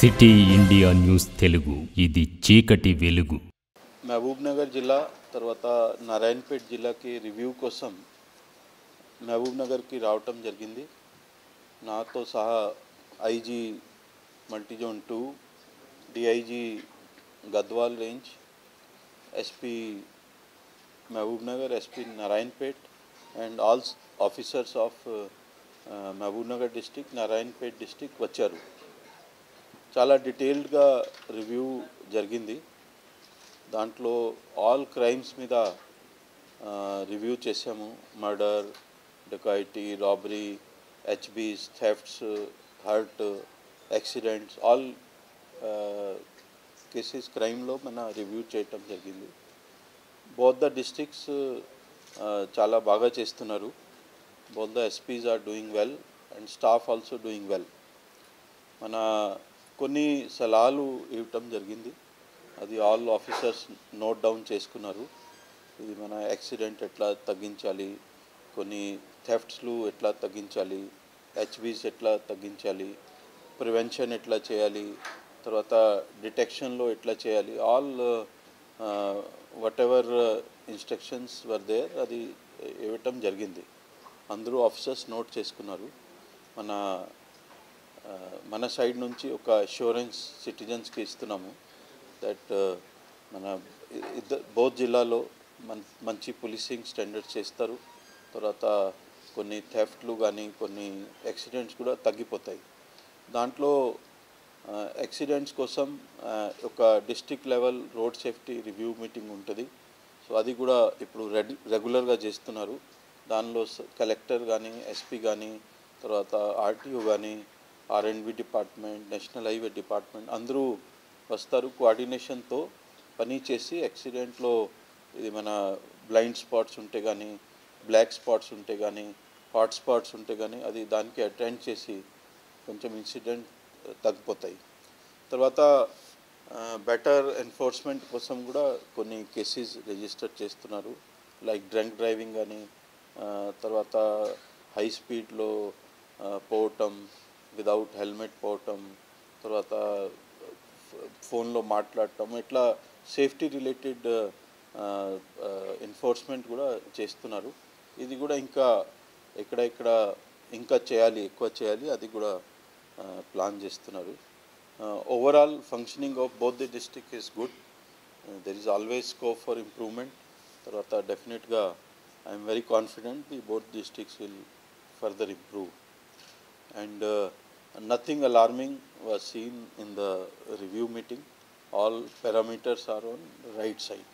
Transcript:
City India news Telugu ఇది చీకటి వెలుగు. మహబూబ్నగర్ జిల్లా తర్వాత నారాయణపేట జిల్లాకి రివ్యూ కోసం మహబూబ్నగర్కి రావటం జరిగింది. నాతో సహా IG multizone 2, DIG Gadwal range, SP Mahabubnagar, SP Narayanpet and all officers of Mahabubnagar district, Narayanpet district వచ్చారు. చాలా డీటెయిల్డ్గా రివ్యూ జరిగింది. దాంట్లో ఆల్ క్రైమ్స్ మీద రివ్యూ చేసాము. Murder, dacoity, robbery, HBs, thefts, hurt, accidents, all cases క్రైమ్లో మన రివ్యూ చేయటం జరిగింది. బోత్ ద డిస్ట్రిక్ట్స్ చాలా బాగా చేస్తున్నారు. Both the SPs are doing well and staff also doing well. మన కొన్ని సలహాలు ఇవ్వటం జరిగింది, అది ఆల్ ఆఫీసర్స్ నోట్ డౌన్ చేసుకున్నారు. ఇది మన యాక్సిడెంట్ ఎట్లా తగ్గించాలి, కొన్ని థెఫ్ట్స్లు ఎట్లా తగ్గించాలి, హెచ్బీస్ ఎట్లా తగ్గించాలి, ప్రివెన్షన్ ఎట్లా చేయాలి, తర్వాత డిటెక్షన్లో ఎట్లా చేయాలి, all whatever instructions were there అది ఇవ్వటం జరిగింది. అందరూ ఆఫీసర్స్ నోట్ చేసుకున్నారు. మన సైడ్ నుంచి ఒక అష్యూరెన్స్ సిటిజన్స్కి ఇస్తున్నాము దట్ మన బోత్ జిల్లాలో మంచి పోలీసింగ్ స్టాండర్డ్స్ చేస్తారు. తర్వాత కొన్ని థెఫ్ట్లు కానీ కొన్ని యాక్సిడెంట్స్ కూడా తగ్గిపోతాయి. దాంట్లో యాక్సిడెంట్స్ కోసం ఒక district level road safety review meeting ఉంటుంది. సో అది కూడా ఇప్పుడు రెగ్యులర్గా చేస్తున్నారు. దానిలో కలెక్టర్ కానీ, ఎస్పీ కానీ, తర్వాత ఆర్టీఓ కానీ, R&B department, national highway department అందరూ వస్తారు. కోఆర్డినేషన్తో పని చేసి యాక్సిడెంట్లో ఇది మన బ్లైండ్ స్పాట్స్ ఉంటే కానీ, బ్లాక్ స్పాట్స్ ఉంటే కానీ, హాట్ స్పాట్స్ ఉంటే కానీ అది దానికి అటెండ్ చేసి కొంచెం ఇన్సిడెంట్ తగ్గిపోతాయి. తర్వాత బెటర్ ఎన్ఫోర్స్మెంట్ కోసం కూడా కొన్ని కేసెస్ రిజిస్టర్ చేస్తున్నారు. లైక్ డ్రంక్ డ్రైవింగ్ కానీ, తర్వాత హై స్పీడ్లో పోవటం, వితౌట్ హెల్మెట్ పోవటం, తర్వాత ఫోన్లో మాట్లాడటం, ఇట్లా సేఫ్టీ రిలేటెడ్ ఎన్ఫోర్స్మెంట్ కూడా చేస్తున్నారు. ఇది కూడా ఇంకా ఎక్కడెక్కడ ఇంకా చేయాలి, ఎక్కువ చేయాలి, అది కూడా ప్లాన్ చేస్తున్నారు. Overall functioning of both the district is good. There is always scope for improvement. తర్వాత డెఫినెట్గా I'm very confident the both districts will further improve, and nothing alarming was seen in the review meeting. All parameters are on the right side.